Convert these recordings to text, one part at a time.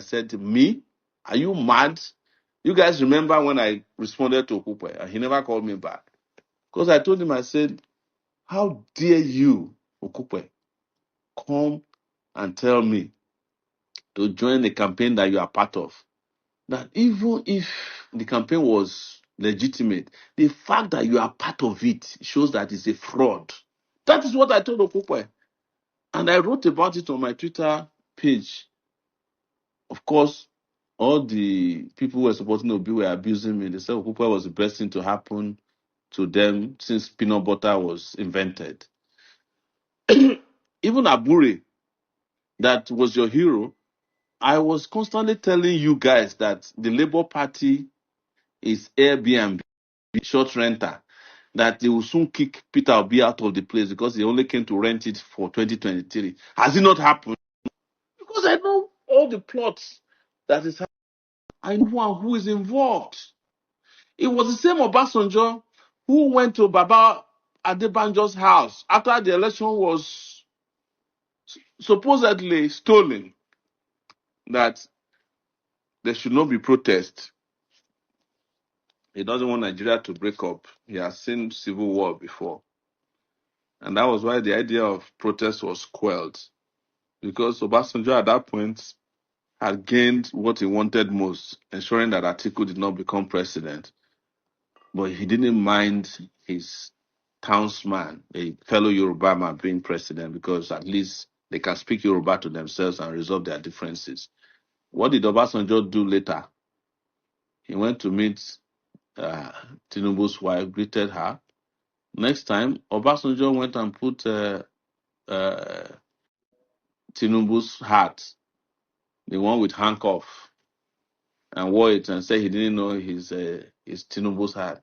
said, me? Are you mad? You guys remember when I responded to Okupe and he never called me back? Because I told him, I said, how dare you, Okupe, come and tell me to join the campaign that you are part of? That even if the campaign was legitimate, the fact that you are part of it shows that it's a fraud. That is what I told Okupe. And I wrote about it on my Twitter page. Of course, all the people who were supporting Obi were abusing me. They said Okupe was the best thing to happen to them since peanut butter was invented. Even Abure, that was your hero, I was constantly telling you guys that the Labour Party is Airbnb, short renter, that they will soon kick Peter Obi out of the place because he only came to rent it for 2023. Has it not happened? Because I know all the plots that is happening. I know who is involved. It was the same Obasanjo who went to Baba Adebanjo's house after the election was supposedly stolen, that there should not be protest. He doesn't want Nigeria to break up. He has seen civil war before. And that was why the idea of protest was quelled. Because Obasanjo at that point had gained what he wanted most, ensuring that Atiku did not become president. But he didn't mind his townsman, a fellow Yoruba man, being president, because at least they can speak Yoruba to themselves and resolve their differences. What did Obasanjo do later? He went to meet Tinubu's wife, greeted her. Next time, Obasanjo went and put Tinubu's hat, the one with handcuff, and wore it and said he didn't know his Tinubu's hat.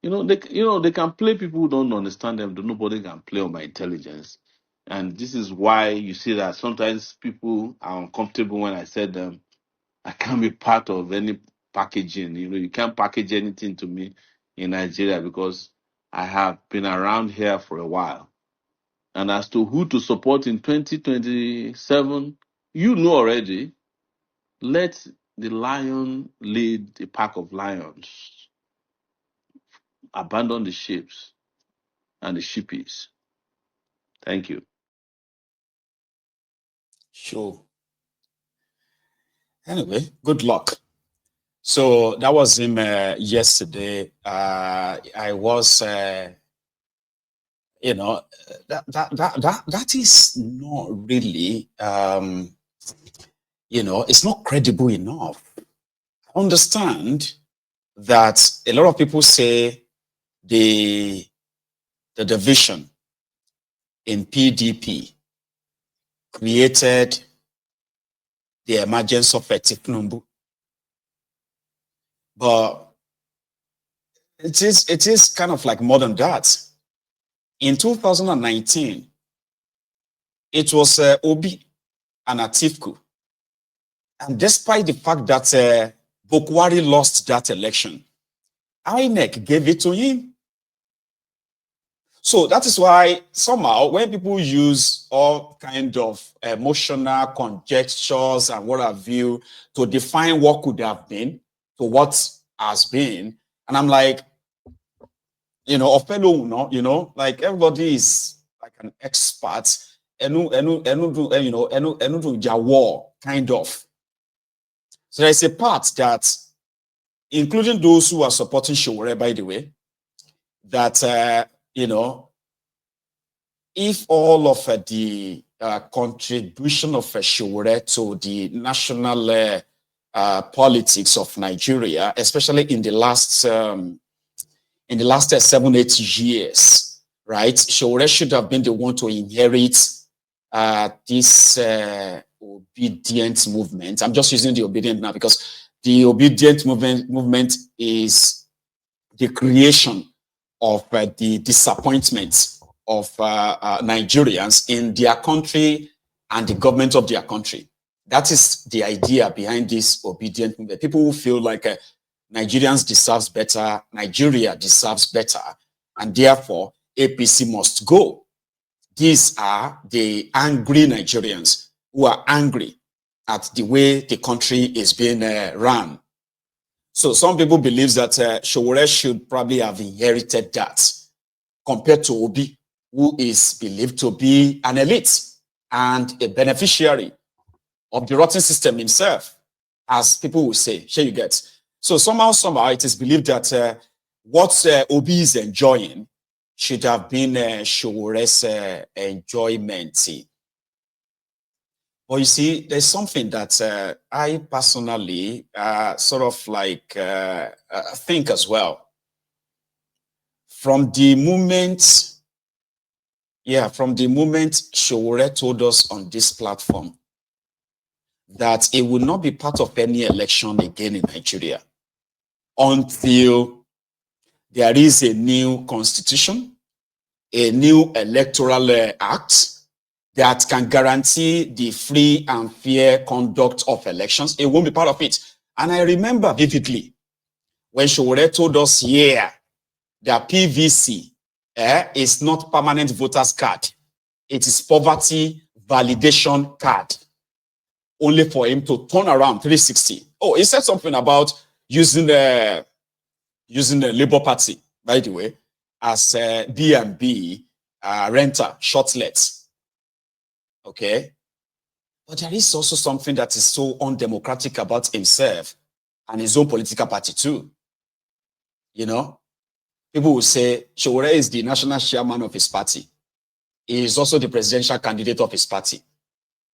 They can play people who don't understand them. Nobody can play on my intelligence. And this is why you see that sometimes people are uncomfortable when I said them. I can't be part of any packaging. You can't package anything to me in Nigeria because I have been around here for a while. And as to who to support in 2027, you know already. Let the lion lead the pack of lions. Abandon the sheep and the sheepies. Thank you. Sure. Anyway, good luck. So that was him yesterday. I was, that is not really, it's not credible enough. I understand that a lot of people say the division in PDP created the emergence of Tinubu. But it is kind of like more than that. In 2019, it was Obi and Atiku. And despite the fact that Bokwari lost that election, INEC gave it to him. So that is why somehow when people use all kind of emotional conjectures and what have you to define what could have been to what has been, and I'm like, like everybody is like an expert, kind of. So there's a part that, including those who are supporting Sowore, by the way, that if all of the contribution of Sowore to the national politics of Nigeria, especially in the last 7-8 years, right? Sowore should have been the one to inherit this obedient movement. I'm just using the obedient now because the obedient movement is the creation of the disappointment of Nigerians in their country and the government of their country. That is the idea behind this obedient movement. People who feel like Nigerians deserves better, Nigeria deserves better, and therefore APC must go. These are the angry Nigerians who are angry at the way the country is being run. So some people believe that Sowore should probably have inherited that compared to Obi, who is believed to be an elite and a beneficiary of the rotten system himself, as people will say. Sure you get. So somehow it is believed that what Obi is enjoying should have been Sowore's enjoyment. But you see, there's something that I personally sort of like think as well. From the moment Sowore told us on this platform that it will not be part of any election again in Nigeria until there is a new constitution, a new electoral act that can guarantee the free and fair conduct of elections. It won't be part of it. And I remember vividly when Sowore told us here that PVC is not permanent voters card. It is poverty validation card. Only for him to turn around 360. Oh, he said something about using the Labour Party, by the way, as B&B renter, shortlets. Okay. But there is also something that is so undemocratic about himself and his own political party too. You know, people will say Sowore is the national chairman of his party. He is also the presidential candidate of his party.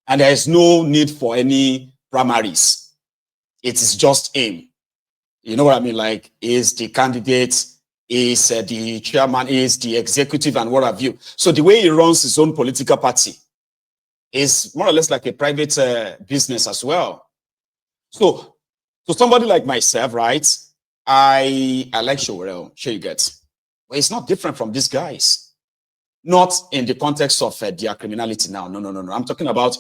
And there is no need for any primaries. It is just him. You know what I mean? Like, is the candidate, is the chairman, is the executive, and what have you. So the way he runs his own political party is more or less like a private business as well. So somebody like myself, right? I like Sowore, sure you get. But it's not different from these guys. Not in the context of their criminality now. No. I'm talking about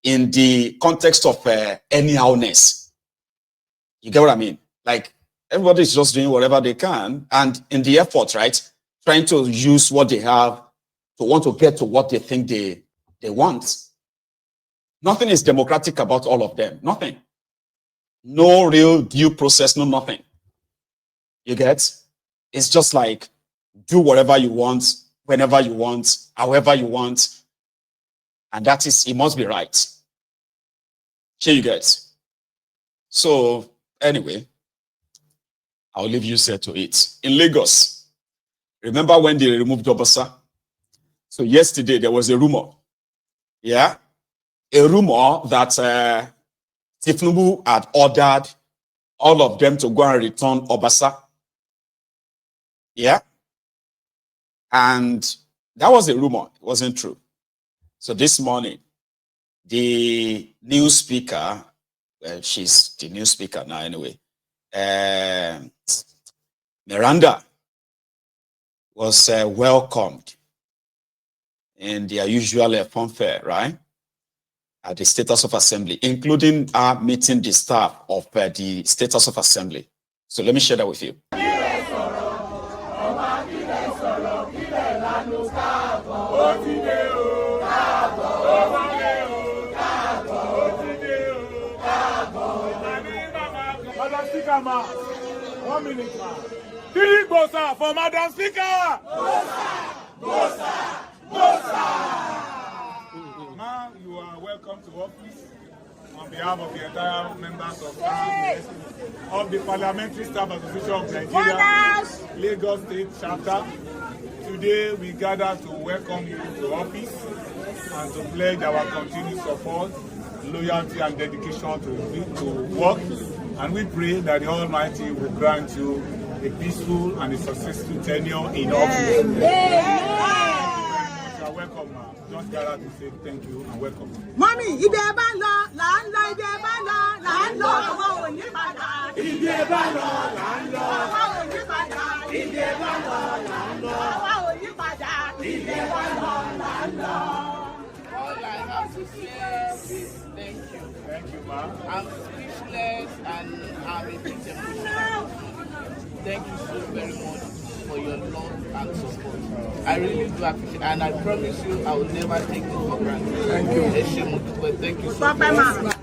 in the context of anyhowness. You get what I mean? Like, everybody's just doing whatever they can, and in the effort, right, trying to use what they have to want to get to what they think they want. Nothing is democratic about all of them. Nothing. No real due process, no nothing. You get? It's just like, do whatever you want, whenever you want, however you want. And that is, it must be right. Here you guys. So, anyway, I'll leave you set to it. In Lagos, remember when they removed Obasa? So yesterday, there was a rumor. Yeah? A rumor that Tinubu had ordered all of them to go and return Obasa. Yeah? And that was a rumor. It wasn't true. So this morning, the new speaker, well, she's the new speaker now anyway, Miranda was welcomed in their usual fanfare, right? At the Status of Assembly, including meeting the staff of the Status of Assembly. So let me share that with you. Madam 1 minute, man. Three Obasa for Madam Speaker. Obasa. Now you are welcome to office on behalf of the entire members of the Parliamentary Staff Association of Nigeria, Lagos State Chapter. Today we gather to welcome you to office and to pledge our continued support, loyalty, and dedication to work. And we pray that the Almighty will grant you a peaceful and a successful tenure in office. You are welcome, ma'am. Just gather to say thank you and welcome. Mommy, ibi ẹ bá lọ, là ń lọ, ibi ẹ bá lọ, là ń lọ, àwa ò ní padà. Ibi ẹ bá lọ, là ń lọ, àwa ò ní padà. Ibi ẹ bá lọ, là ń lọ, àwa ò ní padà. Ibi ẹ bá lọ, là ń lọ. All I have to say is thank you. Thank you, ma'am. I'm speechless and I'm a bit emotional. Thank you so very much. for your love and support. I really do appreciate it, and I promise you I will never take this for granted. Thank you. Thank you so much.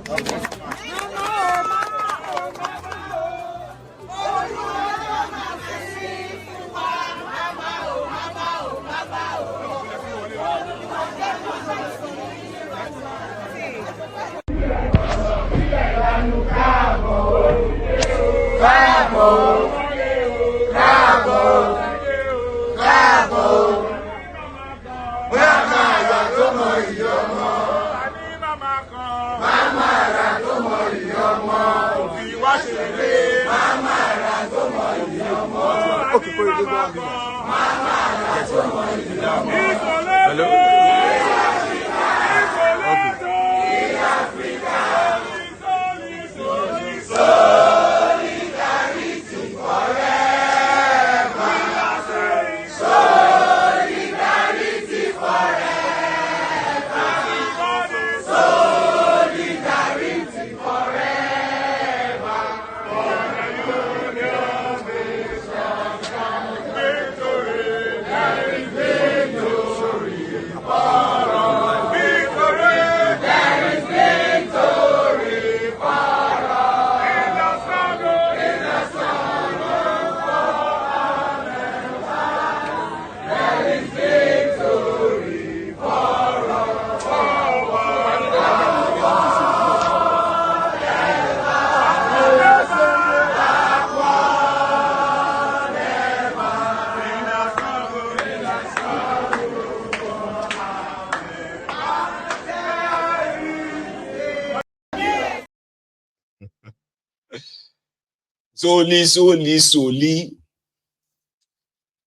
Soli.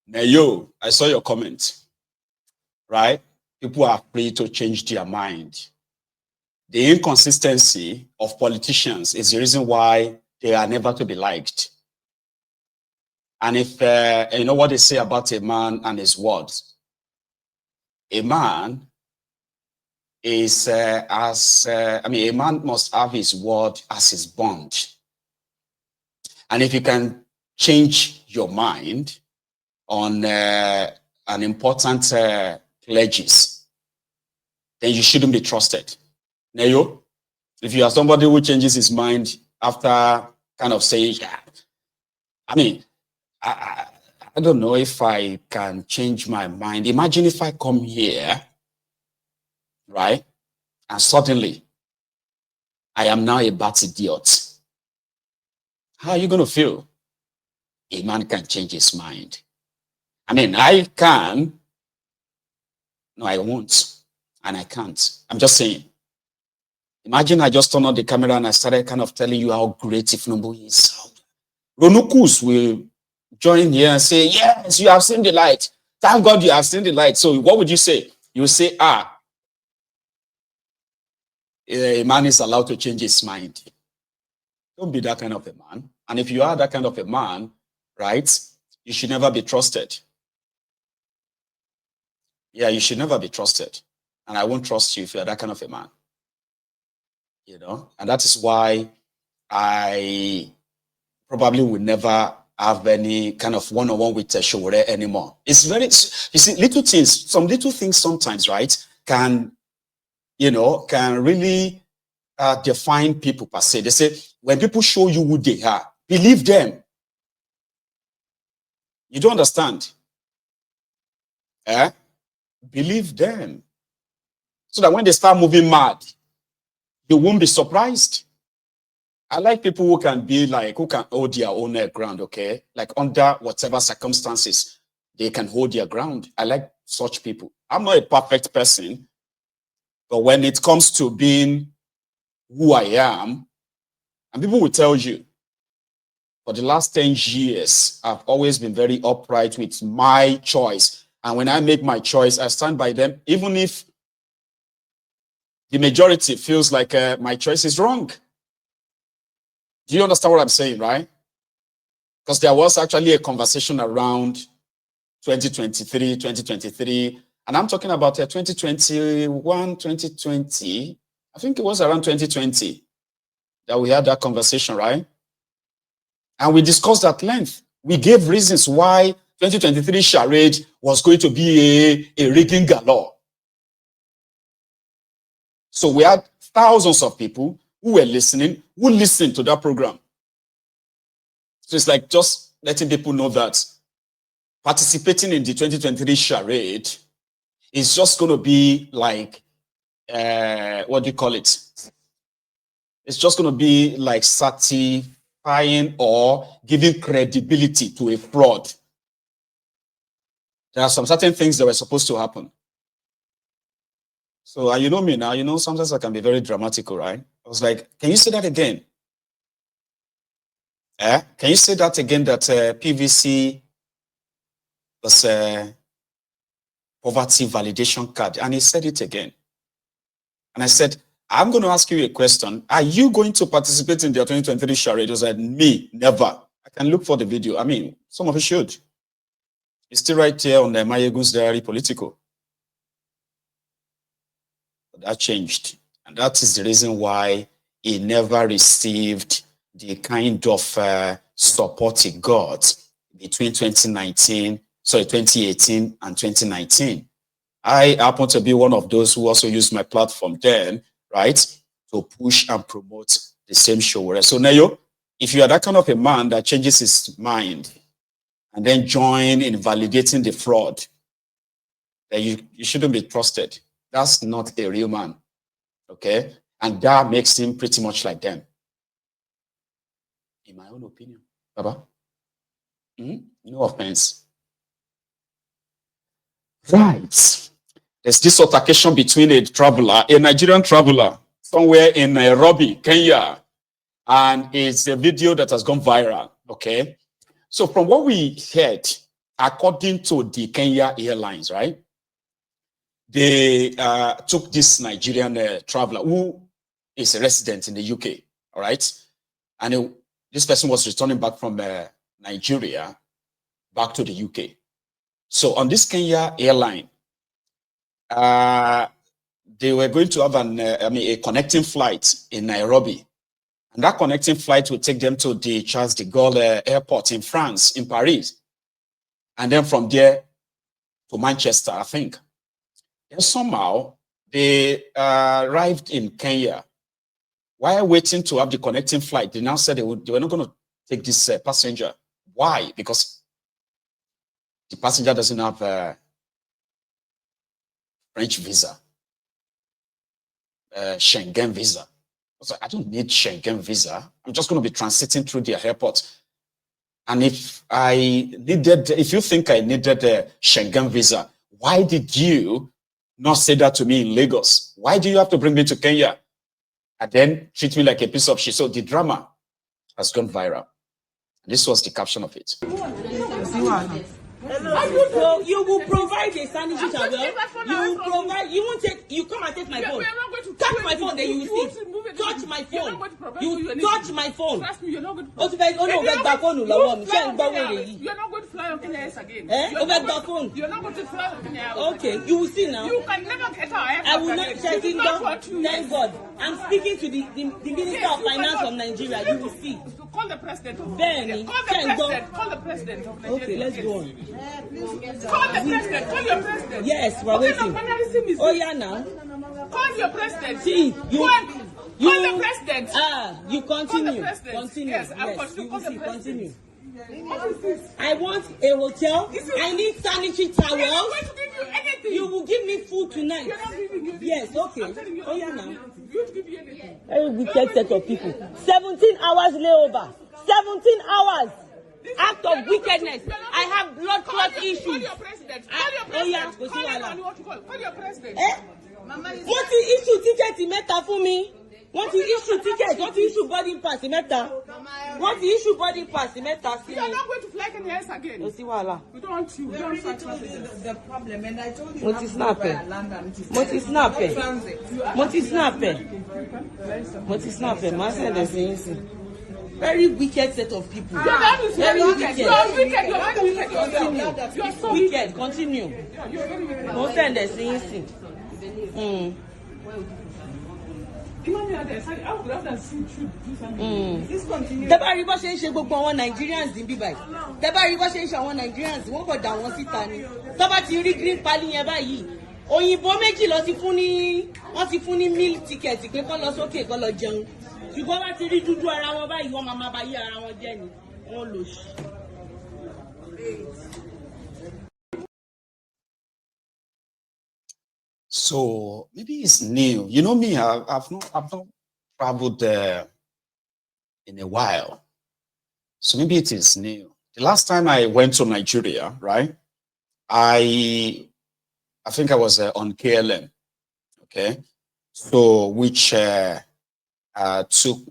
Now, yo, I saw your comment, right? People are free to change their mind. The inconsistency of politicians is the reason why they are never to be liked. And if, you know what they say about a man and his words, a man is a man must have his word as his bond. And if you can change your mind on an important pledges, then you shouldn't be trusted. Neyo, if you are somebody who changes his mind after kind of saying, yeah, I mean, I don't know if I can change my mind. Imagine if I come here, right, and suddenly I am now a bad idiot. How are you going to feel? A man can change his mind. I mean, I can. No, I won't. And I can't. I'm just saying. Imagine I just turned on the camera and I started kind of telling you how great Ifnumbu is. Ronukus will join here and say, yes, you have seen the light. Thank God you have seen the light. So what would you say? You would say, a man is allowed to change his mind. Don't be that kind of a man. And if you are that kind of a man, right, you should never be trusted. Yeah, you should never be trusted. And I won't trust you if you're that kind of a man. You know, and that is why I probably will never have any kind of one-on-one with Sowore anymore. It's very, you see, little things, some little things sometimes, right, can, you know, can really define people per se. They say, when people show you who they are, believe them. You don't understand? Believe them. So that when they start moving mad, you won't be surprised. I like people who can be like, who can hold their own ground, okay? Like under whatever circumstances, they can hold their ground. I like such people. I'm not a perfect person, but when it comes to being who I am, and people will tell you, for the last 10 years, I've always been very upright with my choice. And when I make my choice, I stand by them, even if the majority feels like my choice is wrong. Do you understand what I'm saying, right? Because there was actually a conversation around 2023, and I'm talking about 2021, 2020. I think it was around 2020 that we had that conversation, right? And we discussed at length. We gave reasons why 2023 charade was going to be a rigging galore. So we had thousands of people who were listening, who listened to that program. So it's like just letting people know that participating in the 2023 charade is just going to be like, what do you call it? It's just going to be like certifying or giving credibility to a fraud. There are some certain things that were supposed to happen. So you know me now, you know, sometimes I can be very dramatical, right? I was like, can you say that again? Can you say that again, that PVC was a poverty validation card? And he said it again. And I said, I'm going to ask you a question. Are you going to participate in the 2023 charade? He said, me, never. I can look for the video. I mean, some of you should. It's still right here on the Mayegun's Diary Political. But that changed. And that is the reason why he never received the kind of support he got between 2018 and 2019. I happen to be one of those who also used my platform then, right, to push and promote the same show. So Nayo, if you are that kind of a man that changes his mind and then join in validating the fraud, then you shouldn't be trusted. That's not a real man, okay? And that makes him pretty much like them. In my own opinion. Baba? No offense. Right. There's this altercation between a Nigerian traveler, somewhere in Nairobi, Kenya. And it's a video that has gone viral, okay? So from what we heard, according to the Kenya Airlines, right? They took this Nigerian traveler who is a resident in the UK, all right? And this person was returning back from Nigeria back to the UK. So on this Kenya airline, they were going to have a connecting flight in Nairobi. And that connecting flight will take them to the Charles de Gaulle airport in France, in Paris. And then from there to Manchester, I think. And somehow they arrived in Kenya. While waiting to have the connecting flight, they now said they were not going to take this passenger. Why? Because the passenger doesn't have a French visa, Schengen visa. So I don't need Schengen visa. I'm just going to be transiting through the airport. And if you think I needed a Schengen visa, why did you not say that to me in Lagos? Why do you have to bring me to Kenya and then treat me like a piece of shit? So the drama has gone viral. This was the caption of it. So you will provide a sanitary towel. You will provide. You won't take. You come and take my phone. Touch my phone, then you will see. Touch my phone. You touch my phone. You're not going to. Oh no, that phone will You're not going to fly on Kenya again. That phone. You're not going to fly on Kenya. Okay, you will see now. You can never get our aircraft. I will not check it down. Thank God. I'm speaking to the Minister of Finance of Nigeria. You will see. Call the president of Nigeria. Call the president of Nigeria. Okay, let's go on. Call the president. Call your president. Yes, we're waiting. Oh yeah, now. Call your president. See, call the president. You continue. Continue. Yes, you will see. Continue. I want a hotel. I need sanitary towels. I'm not going to give you anything. You will give me food tonight. You're not giving you anything. Yes, okay. Oh yeah, now. You won't give you anything. Very wicked set of people. 17 hours layover. 17 hours. Act of wickedness. I have blood clot issues. Call your president. Call your president. Call your president. What is issue ticket meta for me? What is issue ticket? What is issue boarding pass meta? What is issue boarding pass meta? You are not going to fly Kenya again. No see wala. We don't want you. We don't want the problem, and I told you. What is snapping? What is snapping? What is snapping? What is snapping? Man said the same. Very wicked set of people. Very wicked. You are wicked. You are very wicked. Continue. You are so wicked. Continue. Don't send the same thing. Tẹ́bá rí bó ṣe ń ṣe gbogbo àwọn Nigerians ní bíbáyìí. Tẹ́bá rí bó ṣe ń ṣe àwọn Nigerians, wọ́n kò dà wọ́n síta ni. Tọ́ba ti rí green pali yẹn báyìí. Òyìnbó méjì lọ ti fún ní wọ́n ti fún ní meal ticket pé kó lọ sókè kó lọ jẹun. Ṣùgbọ́n bá ti rí dúdú ara wọn báyìí, wọ́n máa bá yí ara wọn jẹ́ ni. Wọ́n lò sí. So maybe it's new. You know me, I've not traveled in a while. So maybe it is new. The last time I went to Nigeria, right? I think I was on KLM, okay? So which took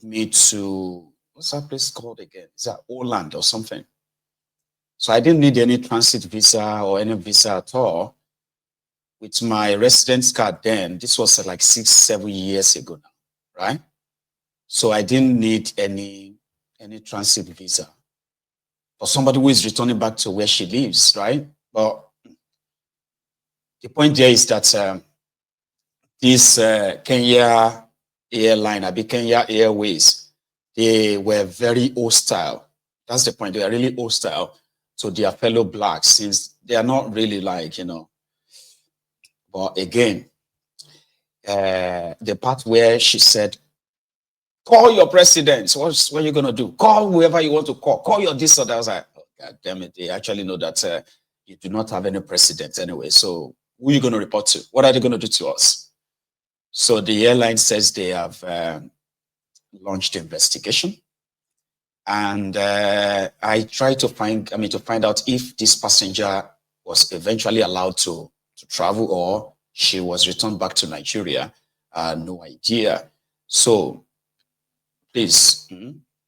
me to, what's that place called again? Is that Holland or something? So I didn't need any transit visa or any visa at all. With my residence card then, this was like 6-7 years ago now, right? So I didn't need any transit visa for somebody who is returning back to where she lives, right? But the point there is that this Kenya AIRLINE, Kenya Airways, they were very hostile. That's the point. They are really hostile to their fellow blacks, since they are not really like, you know. But again, the part where she said, call your president. What are you going to do? Call whoever you want to call. Call your this or that. I was like, oh, God damn it. They actually know that you do not have any president anyway. So who are you going to report to? What are they going to do to us? So the airline says they have launched the investigation. And I tried to find out if this passenger was eventually allowed to travel or she was returned back to Nigeria. No idea. So please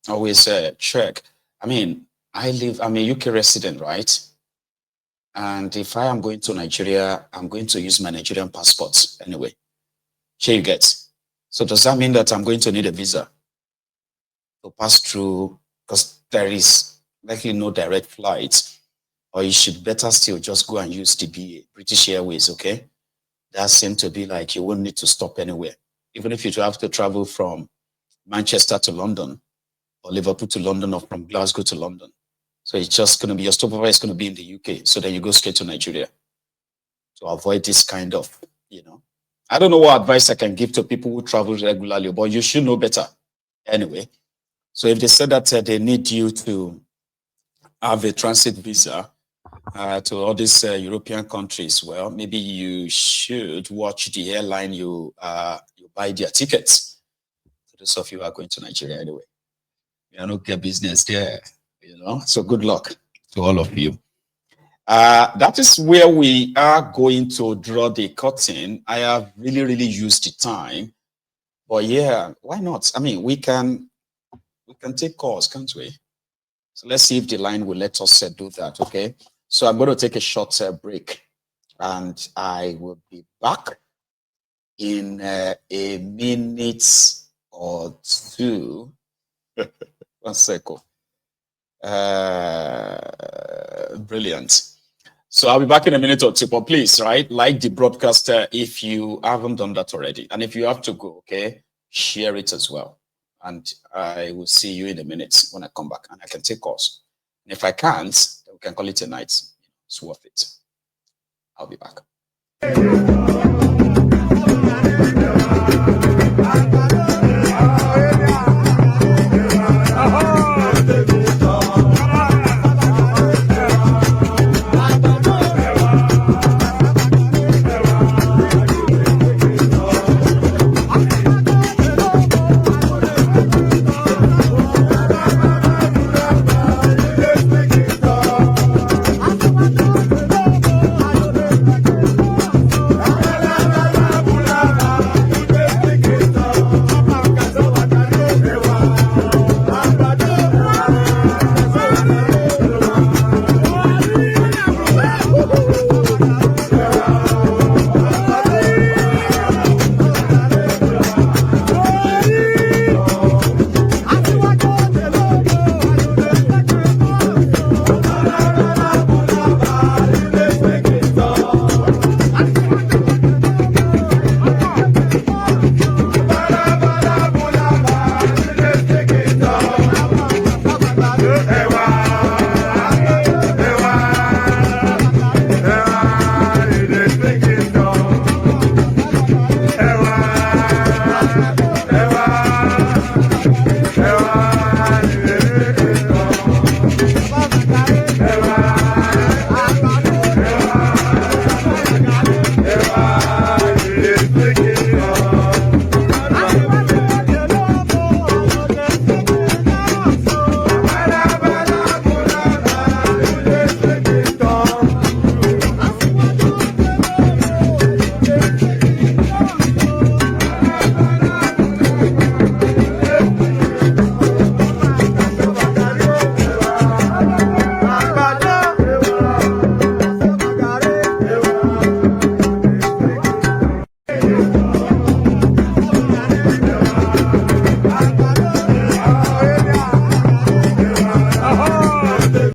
always check. I'm a UK resident, right? And if I am going to Nigeria, I'm going to use my Nigerian passport anyway. Here you get. So does that mean that I'm going to need a visa to pass through? Because there is likely no direct flight. Or you should better still just go and use the BA, British Airways, okay? That seems to be like you won't need to stop anywhere. Even if you have to travel from Manchester to London, or Liverpool to London, or from Glasgow to London. So it's just going to be, your stopover is going to be in the UK. So then you go straight to Nigeria to avoid this kind of, you know. I don't know what advice I can give to people who travel regularly, but you should know better anyway. So if they said that they need you to have a transit visa to all these European countries, well, maybe you should watch the airline you buy their tickets. For those of you who are going to Nigeria anyway, you don't get business there, you know. So good luck to all of you. That is where we are going to draw the curtain. I have really used the time, but yeah, why not? I mean, we can take calls, can't we? So let's see if the line will let us do that, okay? So I'm going to take a short break, and I will be back in a minute or two. 1 second. Brilliant. So I'll be back in a minute or two, but please, right, like the broadcast if you haven't done that already. And if you have to go, okay, share it as well. And I will see you in a minute when I come back, and I can take calls. And if I can't, then we can call it a night. It's worth it. I'll be back.